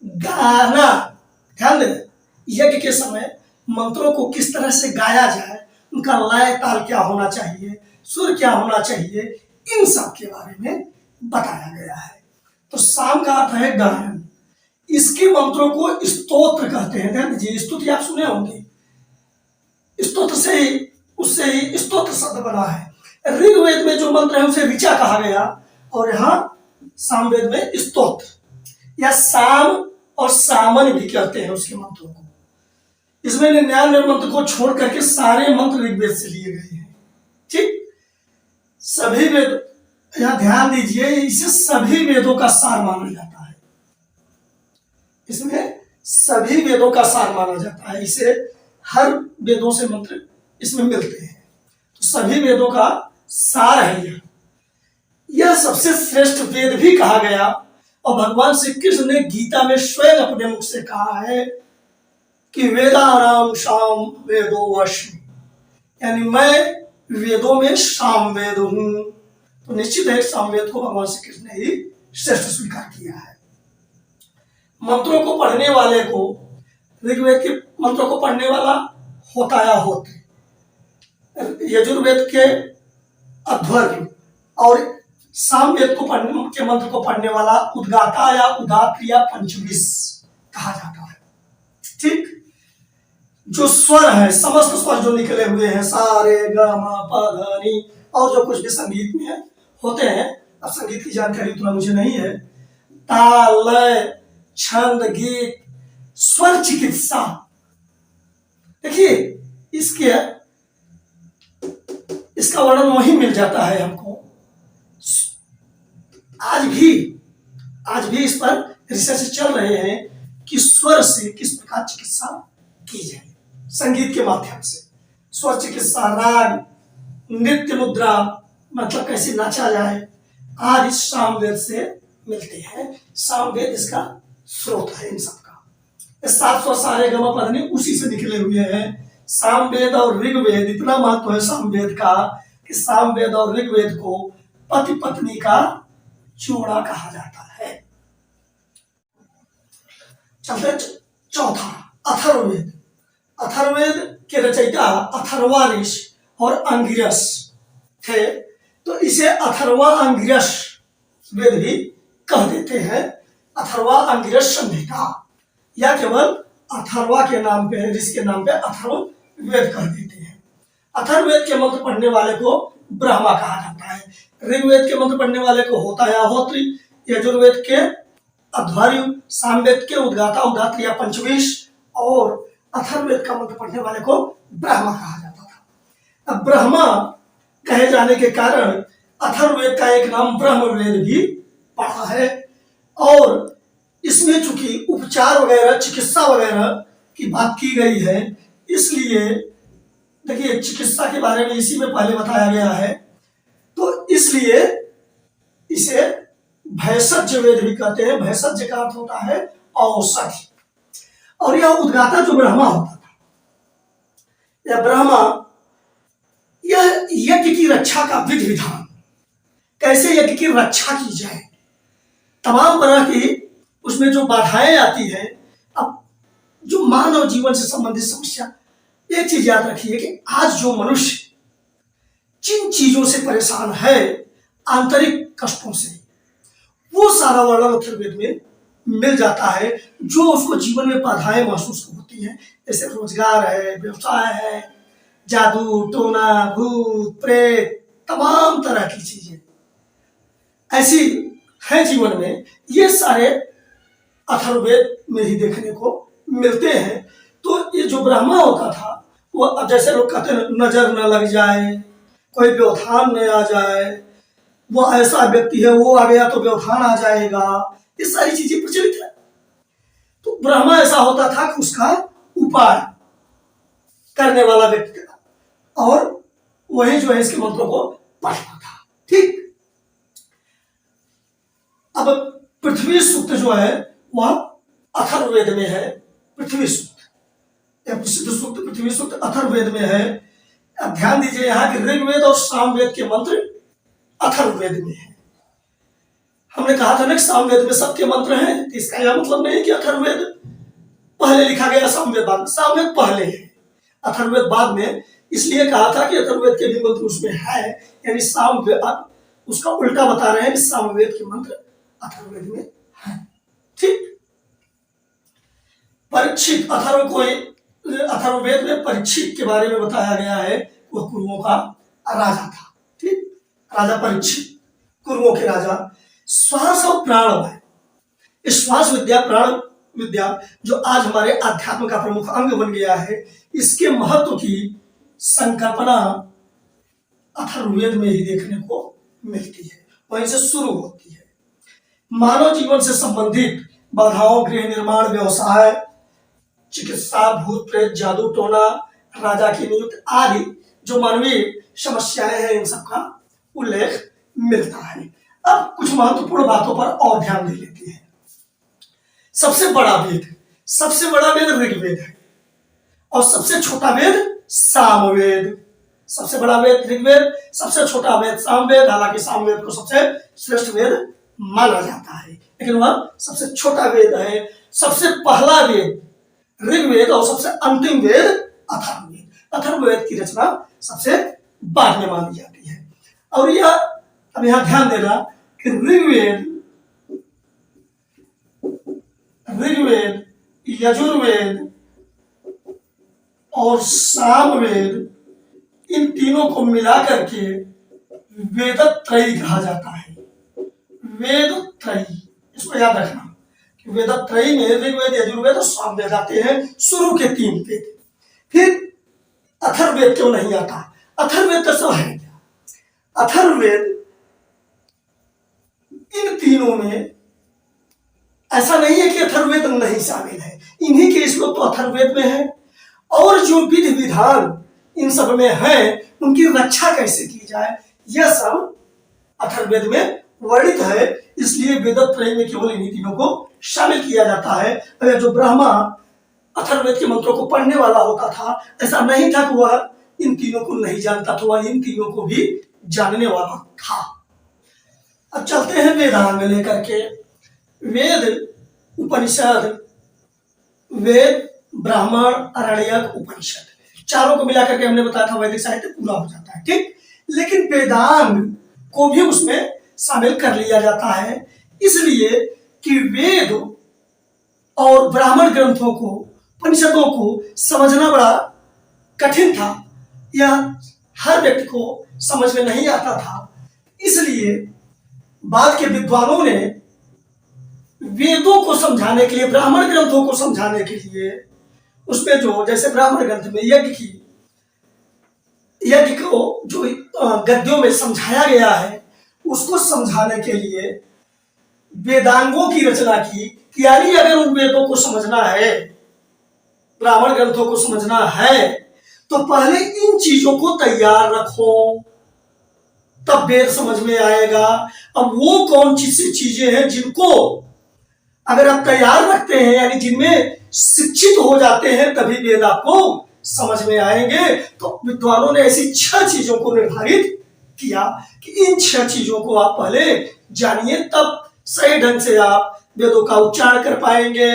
गाना, ध्यान दें, यज्ञ के समय मंत्रों को किस तरह से गाया जाए, उनका लय ताल क्या होना चाहिए, सुर क्या होना चाहिए, इन सब के बारे में बताया गया है। तो साम का अर्थ है गायन। इसके मंत्रों को स्तोत्र कहते हैं। ध्यान दीजिए, स्तुति आप सुने होंगे, स्तोत्र से ही, उससे ही स्तोत्र शब्द बना है। ऋग्वेद में जो मंत्र है उसे ऋचा कहा गया, और यहाँ सामवेद में स्तोत्र या साम और सामन भी कहते हैं उसके मंत्रों को। इसमें 99 मंत्र को छोड़ करके सारे मंत्र ऋग्वेद से लिए गए हैं, ठीक। सभी वेद, यहां ध्यान दीजिए, इसे सभी वेदों का सार माना जाता है। इसमें सभी वेदों का सार माना जाता है, इसे हर वेदों से मंत्र इसमें मिलते हैं, तो सभी वेदों का सार है यह सबसे श्रेष्ठ वेद भी कहा गया। और भगवान श्री कृष्ण ने गीता में स्वयं अपने मुख से कहा है कि वेदानाम साम वेदो वश्मि, यानी मैं वेदों में सामवेद हूं। तो निश्चित है सामवेद को भगवान श्री कृष्ण ने ही श्रेष्ठ स्वीकार किया है। मंत्रों को पढ़ने वाले को, ऋग्वेद के मंत्रों को पढ़ने वाला होता या होते, यजुर्वेद के अध्वर्य और सामवेद को पढ़ने के मंत्र को पढ़ने वाला उद्गाता या उदात्त या पंचविश कहा जाता है, ठीक। जो स्वर है, समस्त स्वर जो निकले हुए हैं, सारे ग म प ध नि, और जो कुछ भी संगीत में होते हैं, अब संगीत की जानकारी उतना मुझे नहीं है, ताल, लय, छंद, गीत, स्वर चिकित्सा, देखिए इसका वर्णन वही मिल जाता है हमको। आज भी इस पर रिसर्च चल रहे हैं कि स्वर से किस प्रकार चिकित्सा की जाए, संगीत के माध्यम से स्वर चिकित्सा, राग, नृत्य मुद्रा, मतलब कैसे नाचा जाए, आज इस सामवेद से मिलते हैं। सामवेद इसका स्रोत है इन सबका। 7 स्वर सारे गम पधनी उसी से निकले हुए हैं। सामवेद और ऋग्वेद, इतना महत्व है सामवेद का कि सामवेद और ऋग्वेद को पति पत्नी का जोड़ा कहा जाता है। चलते चौथा, अथर्ववेद। अथर्ववेद के रचयिता अथर्वा ऋषि और अंगिरस थे, तो इसे अथर्वा अंगिरस वेद भी कह देते हैं। अथर्वा अंगिरस संहिता, या केवल अथर्वा के नाम पे, ऋषि के नाम पे अथर्व वेद कह देते हैं। अथर्ववेद के मंत्र पढ़ने वाले को ब्रह्मा कहा जाता है। ऋग्वेद के मंत्र पढ़ने वाले को होता है अहोत्री, यजुर्वेद के अध्वर्यु, सामवेद के उद्गाता उदात्र या पंचविश, और अथर्ववेद का मंत्र पढ़ने वाले को ब्रह्मा कहा जाता था। अब ब्रह्मा कहे जाने के कारण अथर्ववेद का एक नाम ब्रह्मवेद भी पड़ा है। और इसमें चूंकि उपचार वगैरह, चिकित्सा वगैरह की बात की गई है, इसलिए देखिए चिकित्सा के बारे में इसी में पहले बताया गया है, तो इसलिए इसे भैषज वेद भी कहते हैं। भैषज का अर्थ होता है औषधि। और यह उद्गाता जो ब्रह्मा होता था, यह ब्रह्मा, यह यज्ञ की रक्षा का विधि विधान, कैसे यज्ञ की रक्षा की जाए, तमाम तरह की उसमें जो बाधाएं आती है। अब जो मानव जीवन से संबंधित समस्या, एक चीज याद रखिए कि आज जो मनुष्य जिन चीजों से परेशान है, आंतरिक कष्टों से, वो सारा वर्णन अथर्ववेद में मिल जाता है। जो उसको जीवन में बाधाएं महसूस होती हैं, जैसे रोजगार है, व्यवसाय है, जादू टोना, भूत प्रेत, तमाम तरह की चीजें ऐसी है जीवन में, ये सारे अथर्ववेद में ही देखने को मिलते हैं। तो ये जो ब्रह्मा होता था, वो अब जैसे लोग कहते हैं नजर न लग जाए, कोई व्यवधान न आ जाए, वो ऐसा व्यक्ति है, वो आ गया तो व्यवधान आ जाएगा, ये सारी चीजें प्रचलित है। तो ब्रह्मा ऐसा होता था कि उसका उपाय करने वाला व्यक्ति था, और वही जो है इसके मंत्रों को पढ़ता था। ठीक। अब पृथ्वी सूक्त जो है वह अथर्ववेद में है। पृथ्वी सूक्त या प्रसिद्ध सूक्त पृथ्वी सूक्त अथर्ववेद में है। अब ध्यान दीजिए यहाँ कि ऋग्वेद और सामवेद के मंत्र अथर्ववेद में है। हमने कहा था ना कि सामवेद में सबके मंत्र हैं, तो इसका यह मतलब नहीं कि अथर्ववेद पहले लिखा गया, सामवेद बाद में। सामवेद पहले है, अथर्ववेद बाद में। इसलिए कहा था कि अथर्ववेद के भी मंत्र उसमें है, यानी सामवेद, उसका उल्टा बता रहे हैं कि सामवेद के मंत्र अथर्ववेद में है। ठीक। परीक्षित, अथर्ववेद में परीक्षित के बारे में बताया गया है। वह कुरुओं का राजा था। ठीक। राजा परीक्षित, कुरुओं के राजा। श्वास और प्राणवायु, इस श्वास विद्या, प्राण विद्या जो आज हमारे अध्यात्म का प्रमुख अंग बन गया है, इसके महत्व की संकल्पना अथर्ववेद में ही देखने को मिलती है, वहीं से शुरू होती है। मानव जीवन से संबंधित बाधाओं, गृह निर्माण, व्यवसाय, चिकित्सा, भूत प्रेत, जादू टोना, राजा की नियुक्ति आदि जो मानवीय समस्याएं हैं, इन सबका उल्लेख मिलता है। अब कुछ महत्वपूर्ण बातों पर और ध्यान दे लेते हैं। सबसे बड़ा वेद ऋग्वेद है, और सबसे छोटा वेद सामवेद। सबसे बड़ा वेद ऋग्वेद, सबसे छोटा वेद सामवेद। हालांकि सामवेद को सबसे श्रेष्ठ वेद माना जाता है, लेकिन वह सबसे छोटा वेद है। सबसे पहला वेद ऋग्वेद और सबसे अंतिम वेद अथर्ववेद। अथर्ववेद की रचना सबसे बाद में मानी जाती है। और यह अब यहां ध्यान देना कि ऋग्वेद, यजुर्वेद और सामवेद, इन तीनों को मिलाकर के वेदत्रयी कहा जाता है। वेदत्रयी, इसको याद रखना कि वेदत्रयी में ऋग्वेद, यजुर्वेद और सामवेद आते हैं, शुरू के 3 वेद। फिर अथर्ववेद क्यों नहीं आता? अथर्ववेद तो सब है क्या? अथर्ववेद इन तीनों में ऐसा नहीं है कि अथर्ववेद नहीं शामिल है, इन्हीं के श्लोक तो अथर्ववेद में है। और जो विधि विधान इन सब में है, उनकी रक्षा कैसे की जाए, यह सब अथर्ववेद में वर्णित है। इसलिए वेदत्रयी में केवल इन्हीं तीनों को शामिल किया जाता है। अगर जो ब्रह्मा अथर्ववेद के मंत्रों को पढ़ने वाला होता था, ऐसा नहीं था कि वह इन तीनों को नहीं जानता था, वह इन तीनों को भी जानने वाला था। अब चलते हैं वेदांग लेकर के। वेद, उपनिषद, वेद, ब्राह्मण, आरण्यक, उपनिषद, चारों को मिलाकर के हमने बताया था वैदिक साहित्य पूरा हो जाता है। ठीक। लेकिन वेदांग को भी उसमें शामिल कर लिया जाता है, इसलिए कि वेद और ब्राह्मण ग्रंथों को, उपनिषदों को समझना बड़ा कठिन था, यह हर व्यक्ति को समझ में नहीं आता था। इसलिए बाद के विद्वानों ने वेदों को समझाने के लिए, ब्राह्मण ग्रंथों को समझाने के लिए, उसमें जो जैसे ब्राह्मण ग्रंथ में यज्ञ को जो गद्यों में समझाया गया है, उसको समझाने के लिए वेदांगों की रचना की कि यानी अगर उन वेदों को समझना है, ब्राह्मण ग्रंथों को समझना है, तो पहले इन चीजों को तैयार रखो, तब वेद समझ में आएगा। अब वो कौन सी चीजें हैं जिनको अगर आप तैयार रखते हैं, यानी जिनमें शिक्षित हो जाते हैं, तभी वेद आपको समझ में आएंगे। तो विद्वानों ने ऐसी 6 चीजों को निर्धारित किया कि इन 6 चीजों को आप पहले जानिए, तब सही ढंग से आप वेदों का उच्चारण कर पाएंगे,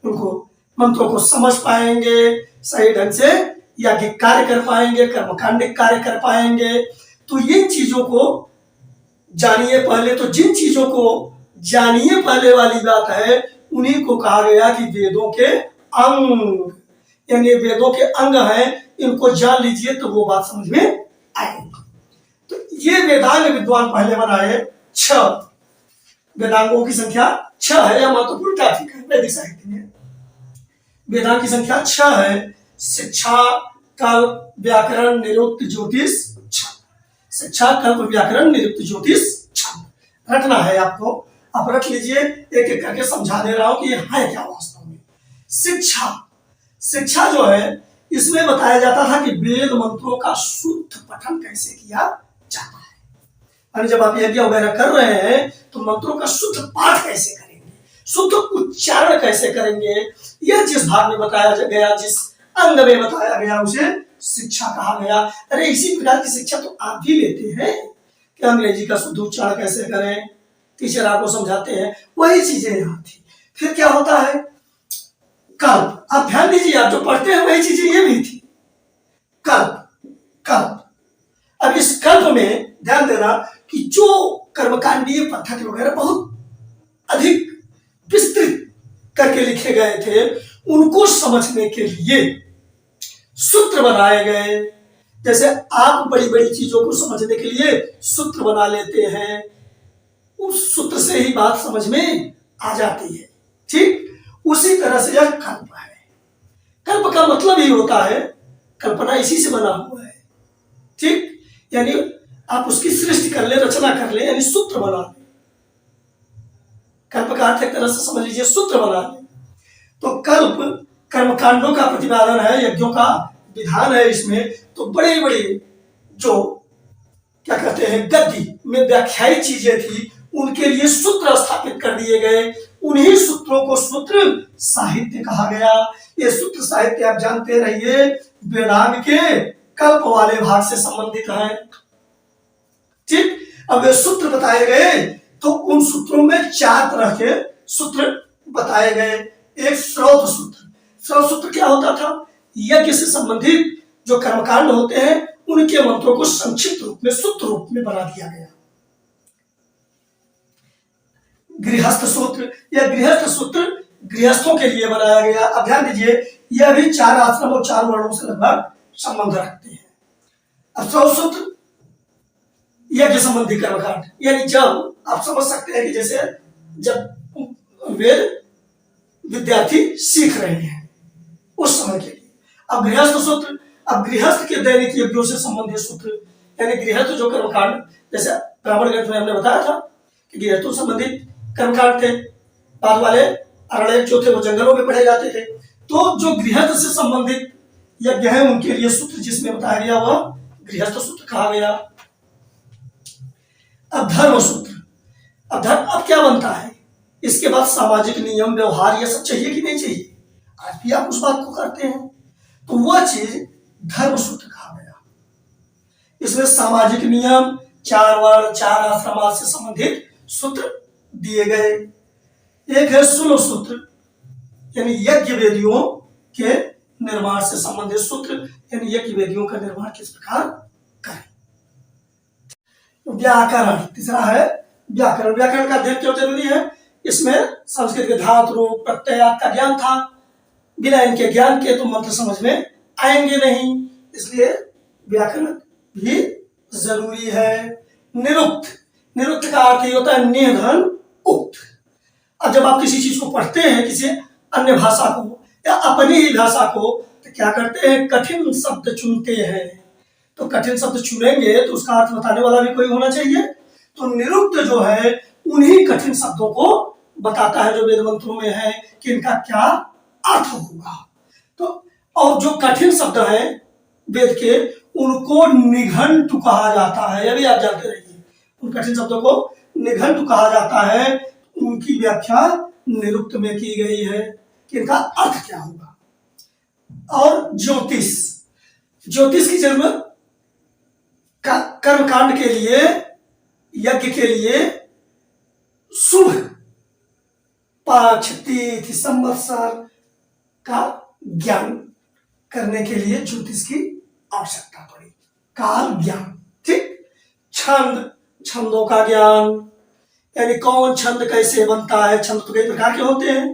उनको मंत्रों को समझ पाएंगे, सही ढंग से याज्ञिक कार्य कर पाएंगे, कर्मकांडिक कार्य कर पाएंगे। तो इन चीजों को जानिए पहले। तो जिन चीजों को जानिए पहले वाली बात है, उन्हीं को कहा गया कि वेदों के अंग, यानी वेदों के अंग हैं, इनको जान लीजिए तो वो बात समझ में आएगी। तो ये वेदांग विद्वान पहले बनाए 6, वेदांगों की संख्या 6 है। यह महत्वपूर्ण टॉपिक है वैदिक साहित्य में। वेदांग की संख्या 6 है। शिक्षा, कल्प, व्याकरण, निरुक्त, ज्योतिष, छंद। शिक्षा, कल्प, व्याकरण, निरुक्त, ज्योतिष, छंद रटना है आपको। आप रट लीजिए, एक एक करके समझा दे रहा हूं कि ये है क्या वास्तव में। शिक्षा जो है, इसमें बताया जाता था कि वेद मंत्रों का शुद्ध पठन कैसे किया जाता है। यानी जब आप यज्ञ वगैरह कर रहे हैं तो मंत्रों का शुद्ध पाठ कैसे करेंगे, शुद्ध उच्चारण कैसे करेंगे, यह जिस भाग में बताया गया, जिस अंग में बताया गया, उसे शिक्षा कहा गया। अरे इसी प्रकार की शिक्षा तो आप भी लेते हैं कि अंग्रेजी का शुद्ध उच्चारण कैसे करें, टीचर आपको समझाते हैं, वही चीजें यहाँ थी। फिर क्या होता है, कल्प। आप ध्यान दीजिए, आप जो पढ़ते हैं वही चीजें ये भी थी। कल्प। अब इस कल्प में ध्यान देना कि जो कर्मकांडीय पद्धति वगैरह बहुत अधिक विस्तृत करके लिखे गए थे, उनको समझने के लिए सूत्र बनाए गए। जैसे आप बड़ी बड़ी चीजों को समझने के लिए सूत्र बना लेते हैं, उस सूत्र से ही बात समझ में आ जाती है। ठीक उसी तरह से यह कल्प है। कल्प का मतलब ही होता है, कल्पना इसी से बना हुआ है। ठीक, यानी आप उसकी सृष्टि कर ले, रचना कर ले, यानी सूत्र बना ले। कल्प का अर्थ एक तरह से समझ लीजिए सूत्र बना ले। तो कल्प कर्मकांडों का प्रतिपादन है, यज्ञों का विधान है। इसमें तो बड़ी बड़ी जो क्या कहते हैं गद्य में व्याख्यायित चीजें थी, उनके लिए सूत्र स्थापित कर दिए गए। उन्हीं सूत्रों को सूत्र साहित्य कहा गया। ये सूत्र साहित्य आप जानते रहिए, वेदांग के कल्प वाले भाग से संबंधित है। ठीक, अब वे सूत्र बताए गए तो उन सूत्रों में 4 तरह के सूत्र बताए गए। एक श्रौत सूत्र। श्रौत सूत्र क्या होता था, यज्ञ से संबंधित जो कर्मकांड होते हैं, उनके मंत्रों को संक्षिप्त रूप में, सूत्र रूप में बना दिया गया। गृहस्थ सूत्र, यह गृहस्थ सूत्र गृहस्थों के लिए बनाया गया। अब ध्यान दीजिए, यह भी 4 आश्रम और 4 वर्णों से लगभग संबंध रखते हैं। अब श्रौत सूत्र यज्ञ संबंधी कर्मकांड, यानी जब आप समझ सकते हैं कि जैसे जब वेद विद्यार्थी सीख रहे हैं उस समय के लिए। अब गृहस्थ सूत्र, अब गृहस्थ के दैनिक यज्ञों से संबंधित सूत्र, यानी गृहस्थ जो कर्मकांड, जैसे ब्राह्मण ग्रंथ में हमने बताया था कि गृहस्थों संबंधित कर्मकांड थे। बाद वाले अरण्य जो थे वो जंगलों में पढ़े जाते थे। तो जो गृहस्थ से संबंधित यज्ञ है, उनके लिए सूत्र जिसमें बताया गया वह गृहस्थ सूत्र कहा गया। अब धर्म सूत्र। अब धर्म अब क्या बनता है, इसके बाद सामाजिक नियम व्यवहार ये सब चाहिए कि नहीं चाहिए, आज भी आप उस बात को करते हैं, तो वह चीज धर्म सूत्र कहा गया। इसमें सामाजिक नियम, 4 वर्ण, 4 आश्रम से संबंधित सूत्र दिए गए। एक है सुनो सूत्र, यानी यज्ञ वेदियों के निर्माण से संबंधित सूत्र, यानी यज्ञ वेदियों का निर्माण किस प्रकार करें। व्याकरण तीसरा है व्याकरण। व्याकरण का अध्ययन क्यों जरूरी है, इसमें संस्कृत के धातु रूप प्रत्यय का ज्ञान था। बिना इनके ज्ञान के तो मंत्र समझ में आएंगे नहीं। इसलिए व्याकरण भी जरूरी है। निरुक्त, निरुक्त का अर्थ ये होता है निर्धन उक्त। अब जब आप किसी चीज को पढ़ते हैं, किसी अन्य भाषा को या अपनी ही भाषा को, तो क्या करते हैं, कठिन शब्द चुनते हैं। तो कठिन शब्द चुनेंगे तो उसका अर्थ बताने वाला भी कोई होना चाहिए। तो निरुक्त जो है उन्हीं कठिन शब्दों को बताता है जो वेद मंत्रों में है कि इनका क्या अर्थ होगा। तो और जो कठिन शब्द है वेद के, उनको निघंटु कहा जाता है। यह भी आप जानते रहिए, उन कठिन शब्दों को निघंटु कहा जाता है। उनकी व्याख्या निरुक्त में की गई है कि इनका अर्थ क्या होगा। और ज्योतिष, ज्योतिष की जरूरत कर्मकांड के लिए, यज्ञ के लिए, शुभ पक्ष, तिथि, संवत्सर का ज्ञान करने के लिए ज्योतिष की आवश्यकता पड़ी। काल ज्ञान, ठीक। छंद, छंदों का ज्ञान, यानी कौन छंद कैसे बनता है, छंद तो कई प्रकार के होते हैं,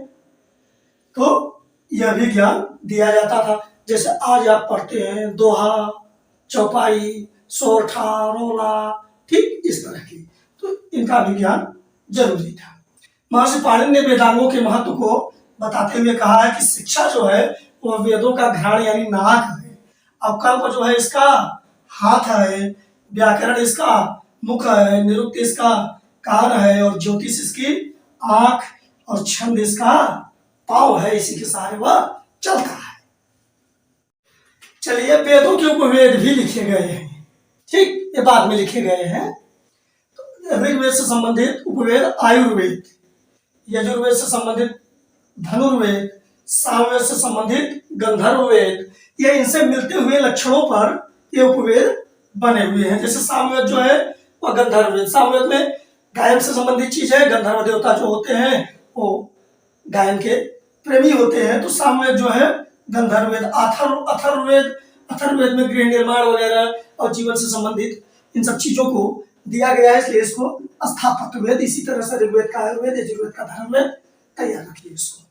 तो यह भी ज्ञान दिया जाता था। जैसे आज आप पढ़ते हैं दोहा, चौपाई, सोरठा, रोला, ठीक इस तरह की, तो इनका भी ज्ञान जरूरी था। महर्षि पाणिनि ने वेदांगों के महत्व को बताते हुए कहा है कि शिक्षा जो है वह वेदों का घ्राण यानी नाक है, अवकल्प जो है इसका हाथ है, व्याकरण इसका मुख है, निरुक्त इसका कान है, और ज्योतिष इसकी आंख, और छंद इसका पांव है। इसी के सहारे वह चलता है। चलिए, वेदों के उपवेद भी लिखे गए हैं, ठीक, ये बाद में लिखे गए हैं। तो ऋग्वेद से संबंधित उपवेद आयुर्वेद, यजुर्वेद से संबंधित धनुर्वेद, सामवेद से संबंधित गंधर्ववेद, ये इनसे मिलते हुए लक्षणों पर ये उपवेद बने हुए हैं। जैसे सामवेद जो है वह गंधर्ववेद, सामवेद में गायन से संबंधित चीज है। गंधर्व देवता जो होते हैं वो गायन के प्रेमी होते हैं, तो सामवेद जो है गंधर्ववेद। अथर्ववेद, अथर्ववेद में गृह निर्माण वगैरह और जीवन से संबंधित इन सब चीजों को दिया गया है, इसलिए इसको स्थापत्य वेद। इसी तरह से ऋग्वेद का आयुर्वेद, यजुर्वेद का धनुर्वेद, तैयार रखिए इसको।